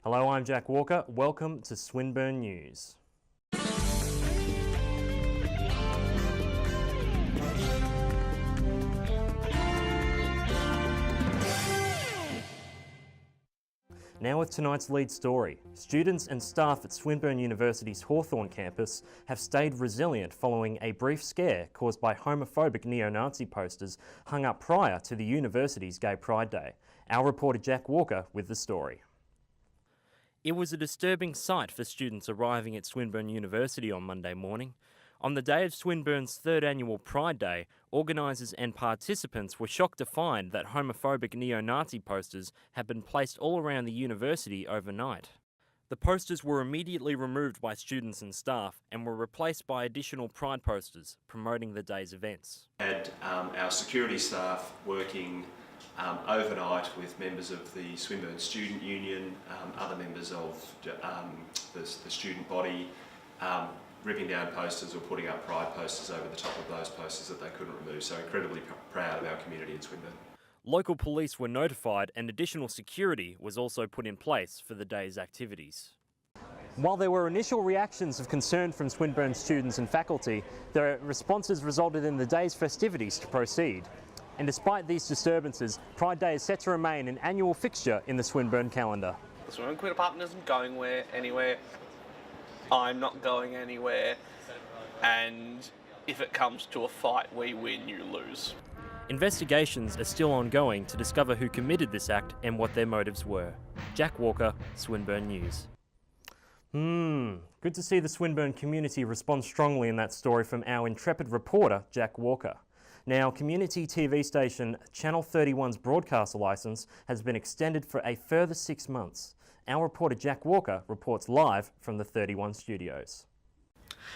Hello, I'm Jack Walker. Welcome to Swinburne News. Now with tonight's lead story. Students and staff at Swinburne University's Hawthorn campus have stayed resilient following a brief scare caused by homophobic neo-Nazi posters hung up prior to the university's Gay Pride Day. Our reporter Jack Walker with the story. It was a disturbing sight for students arriving at Swinburne University on Monday morning. On the day of Swinburne's third annual Pride Day, organisers and participants were shocked to find that homophobic neo-Nazi posters had been placed all around the university overnight. The posters were immediately removed by students and staff and were replaced by additional Pride posters promoting the day's events. We had our security staff working overnight with members of the Swinburne Student Union, other members of the student body, ripping down posters or putting up Pride posters over the top of those posters that they couldn't remove. So incredibly proud of our community in Swinburne. Local police were notified and additional security was also put in place for the day's activities. While there were initial reactions of concern from Swinburne students and faculty, the responses resulted in the day's festivities to proceed. And despite these disturbances, Pride Day is set to remain an annual fixture in the Swinburne calendar. The Swinburne Queer Department isn't going anywhere. I'm not going anywhere, and if it comes to a fight, we win, you lose. Investigations are still ongoing to discover who committed this act and what their motives were. Jack Walker, Swinburne News. Good to see the Swinburne community respond strongly in that story from our intrepid reporter, Jack Walker. Now, community TV station Channel 31's broadcast licence has been extended for a further 6 months. Our reporter Jack Walker reports live from the 31 studios.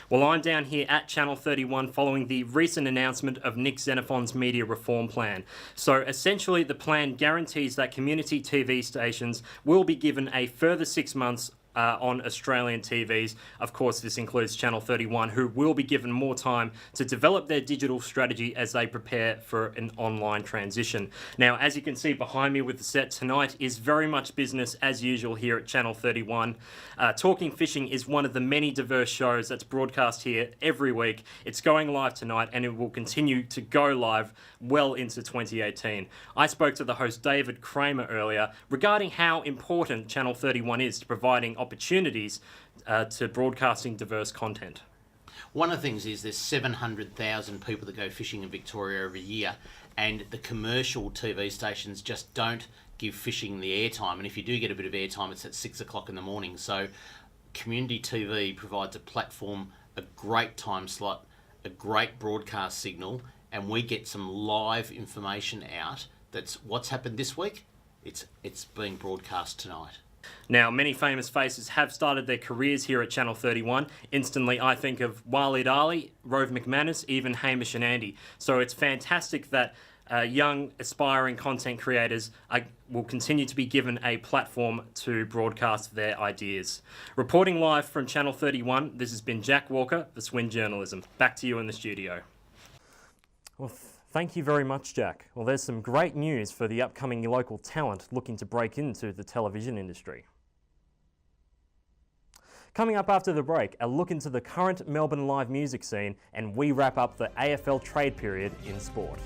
Well, I'm down here at Channel 31 following the recent announcement of Nick Xenophon's media reform plan. So essentially the plan guarantees that community TV stations will be given a further 6 months on Australian TVs. Of course, this includes Channel 31, who will be given more time to develop their digital strategy as they prepare for an online transition. Now, as you can see behind me with the set tonight is very much business as usual here at Channel 31. Talking Fishing is one of the many diverse shows that's broadcast here every week. It's going live tonight and it will continue to go live well into 2018. I spoke to the host David Kramer earlier regarding how important Channel 31 is to providing opportunities to broadcasting diverse content. One of the things is there's 700,000 people that go fishing in Victoria every year, and the commercial TV stations just don't give fishing the airtime, and if you do get a bit of airtime, it's at 6 o'clock in the morning. So community TV provides a platform, a great time slot, a great broadcast signal, and we get some live information out. That's what's happened this week. It's being broadcast tonight. Now, many famous faces have started their careers here at Channel 31. Instantly, I think of Waleed Ali, Rove McManus, even Hamish and Andy. So it's fantastic that young, aspiring content creators will continue to be given a platform to broadcast their ideas. Reporting live from Channel 31, this has been Jack Walker for Swin Journalism. Back to you in the studio. Well, thank you very much, Jack. Well, there's some great news for the upcoming local talent looking to break into the television industry. Coming up after the break, a look into the current Melbourne live music scene, and we wrap up the AFL trade period in sport.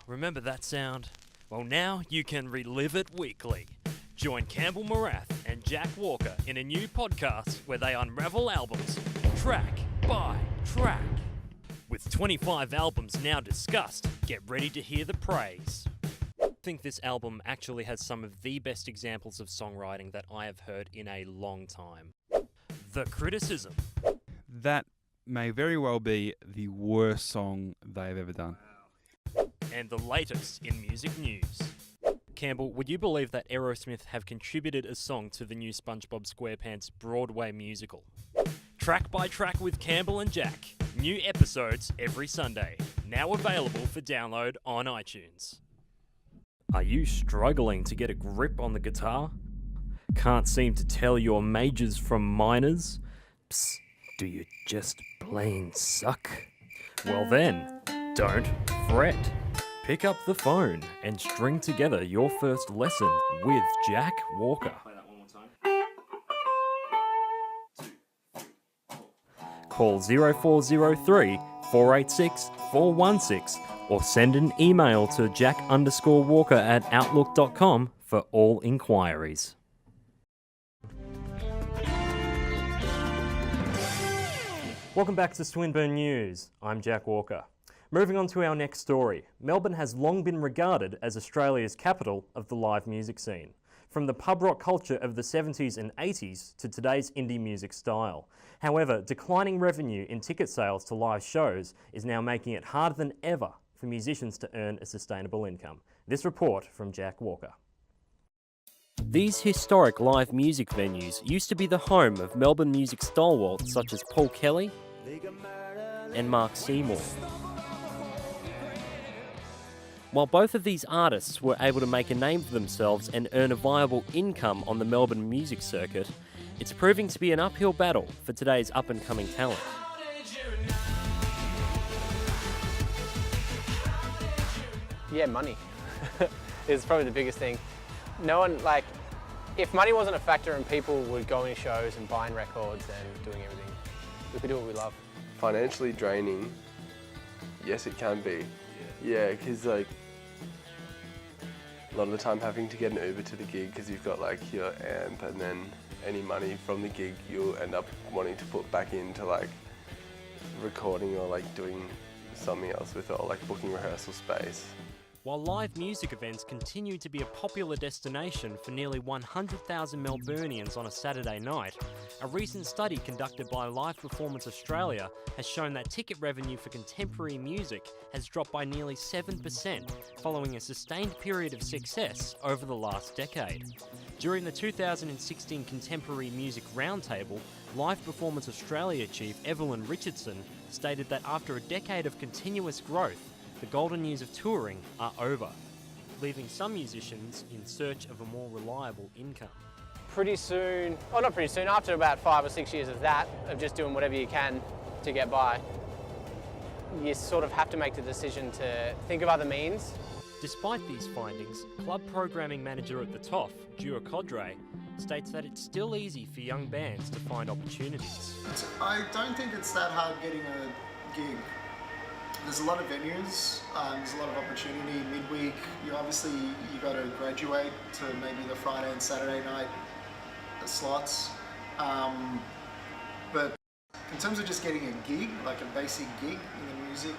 Remember that sound? Well, now you can relive it weekly. Join Campbell Morath and Jack Walker in a new podcast where they unravel albums, track by track. With 25 albums now discussed, get ready to hear the praise. I think this album actually has some of the best examples of songwriting that I have heard in a long time. The criticism. That may very well be the worst song they've ever done. And the latest in music news. Campbell, would you believe that Aerosmith have contributed a song to the new SpongeBob SquarePants Broadway musical? Track by Track with Campbell and Jack. New episodes every Sunday. Now available for download on iTunes. Are you struggling to get a grip on the guitar? Can't seem to tell your majors from minors? Psst, do you just plain suck? Well then, Don't fret. Pick up the phone and string together your first lesson with Jack Walker. Call 0403 486 416 or send an email to jack_walker@outlook.com for all inquiries. Welcome back to Swinburne News. I'm Jack Walker. Moving on to our next story. Melbourne has long been regarded as Australia's capital of the live music scene. From the pub rock culture of the 70s and 80s to today's indie music style. However, declining revenue in ticket sales to live shows is now making it harder than ever for musicians to earn a sustainable income. This report from Jack Walker. These historic live music venues used to be the home of Melbourne music stalwarts such as Paul Kelly and Mark Seymour. While both of these artists were able to make a name for themselves and earn a viable income on the Melbourne music circuit, it's proving to be an uphill battle for today's up-and-coming talent. Yeah, money is probably the biggest thing. No one, like, if money wasn't a factor and people were going to shows and buying records and doing everything, we could do what we love. Financially draining, yes it can be. Yeah, because like a lot of the time having to get an Uber to the gig because you've got like your amp, and then any money from the gig you'll end up wanting to put back into like recording or like doing something else with it, or like booking rehearsal space. While live music events continue to be a popular destination for nearly 100,000 Melburnians on a Saturday night, a recent study conducted by Live Performance Australia has shown that ticket revenue for contemporary music has dropped by nearly 7% following a sustained period of success over the last decade. During the 2016 Contemporary Music Roundtable, Live Performance Australia chief Evelyn Richardson stated that after a decade of continuous growth, the golden years of touring are over, leaving some musicians in search of a more reliable income. Pretty soon, or not pretty soon, after about 5 or 6 years of that, of just doing whatever you can to get by, you sort of have to make the decision to think of other means. Despite these findings, club programming manager at the TOF, Dua Codre, states that it's still easy for young bands to find opportunities. I don't think it's that hard getting a gig. There's a lot of venues, there's a lot of opportunity midweek. You got to graduate to maybe the Friday and Saturday night slots. But in terms of just getting a gig, like a basic gig in the music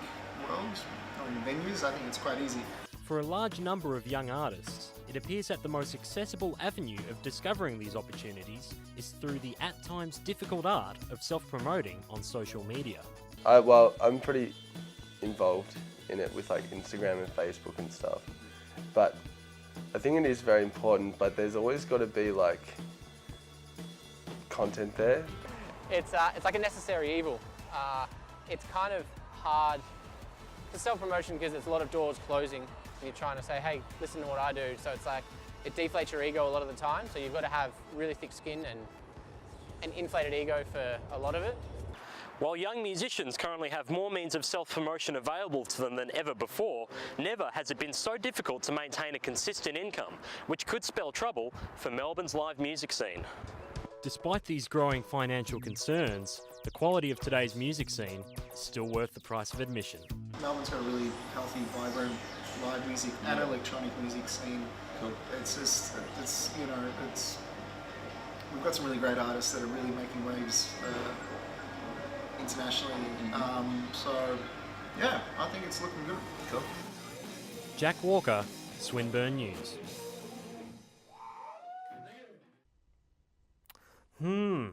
world or in venues, I think it's quite easy. For a large number of young artists, it appears that the most accessible avenue of discovering these opportunities is through the at times difficult art of self-promoting on social media. I'm pretty involved in it with like Instagram and Facebook and stuff, but I think it is very important, but there's always got to be like content there. It's like a necessary evil. It's kind of hard for self-promotion because there's a lot of doors closing and you're trying to say, hey, listen to what I do. So it's like, it deflates your ego a lot of the time. So you've got to have really thick skin and an inflated ego for a lot of it. While young musicians currently have more means of self-promotion available to them than ever before, never has it been so difficult to maintain a consistent income, which could spell trouble for Melbourne's live music scene. Despite these growing financial concerns, the quality of today's music scene is still worth the price of admission. Melbourne's got a really healthy, vibrant live music and electronic music scene. Cool. We've got some really great artists that are really making waves internationally. So yeah, I think it's looking good. Cool. Jack Walker, Swinburne News.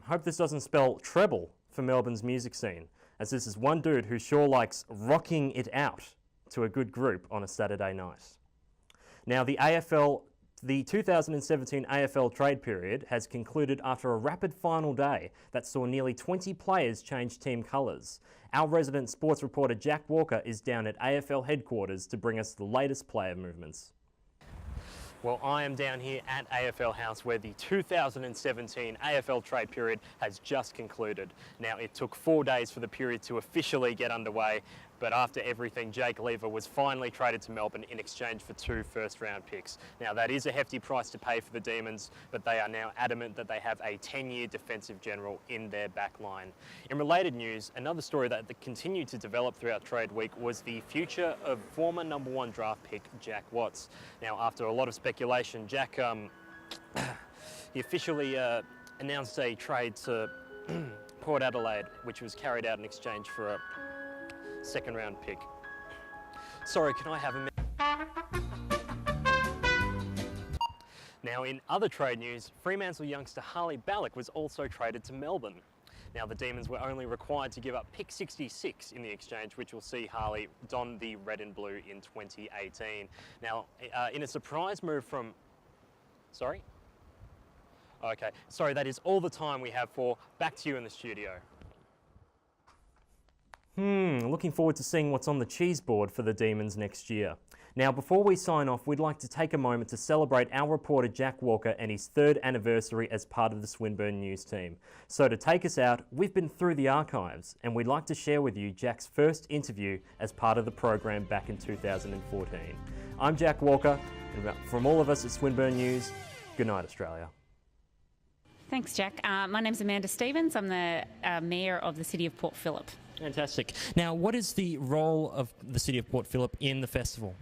Hope this doesn't spell treble for Melbourne's music scene, as this is one dude who sure likes rocking it out to a good group on a Saturday night. Now, the 2017 AFL trade period has concluded after a rapid final day that saw nearly 20 players change team colours. Our resident sports reporter Jack Walker is down at AFL headquarters to bring us the latest player movements. Well, I am down here at AFL House where the 2017 AFL trade period has just concluded. Now, it took 4 days for the period to officially get underway, but after everything, Jake Lever was finally traded to Melbourne in exchange for 2 first-round picks. Now, that is a hefty price to pay for the Demons, but they are now adamant that they have a 10-year defensive general in their back line. In related news, another story that continued to develop throughout trade week was the future of former number 1 draft pick Jack Watts. Now, after a lot of speculation, Jack he officially announced a trade to Port Adelaide, which was carried out in exchange for a second-round pick. Sorry, can I have a minute? Now, in other trade news, Fremantle youngster Harley Ballock was also traded to Melbourne. Now, the Demons were only required to give up pick 66 in the exchange, which will see Harley don the red and blue in 2018. Now, in a surprise move from... Sorry? Okay, sorry, that is all the time we have for Back to You in the studio. Looking forward to seeing what's on the cheese board for the Demons next year. Now, before we sign off, we'd like to take a moment to celebrate our reporter Jack Walker and his 3rd anniversary as part of the Swinburne News team. So to take us out, we've been through the archives and we'd like to share with you Jack's first interview as part of the program back in 2014. I'm Jack Walker, and from all of us at Swinburne News, good night, Australia. Thanks, Jack. My name's Amanda Stevens. I'm the Mayor of the City of Port Phillip. Fantastic. Now, what is the role of the City of Port Phillip in the festival?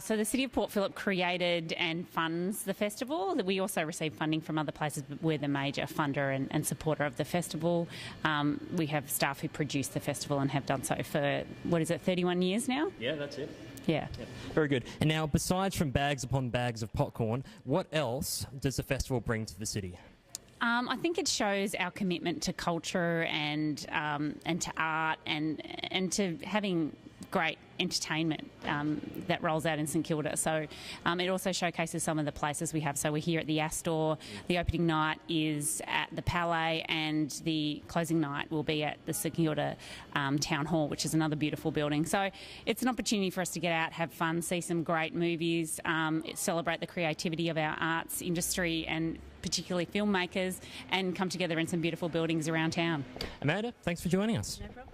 So the City of Port Phillip created and funds the festival. We also receive funding from other places, but we're the major funder and supporter of the festival. We have staff who produce the festival and have done so for, 31 years now? Yeah, that's it. Yeah. Yep. Very good. And now, besides from bags upon bags of popcorn, what else does the festival bring to the city? I think it shows our commitment to culture and to art and to having great entertainment that rolls out in St Kilda. So it also showcases some of the places we have. So we're here at the Astor. The opening night is at the Palais, and the closing night will be at the St Kilda Town Hall, which is another beautiful building. So it's an opportunity for us to get out, have fun, see some great movies, celebrate the creativity of our arts industry and particularly filmmakers, and come together in some beautiful buildings around town. Amanda, thanks for joining us. No problem.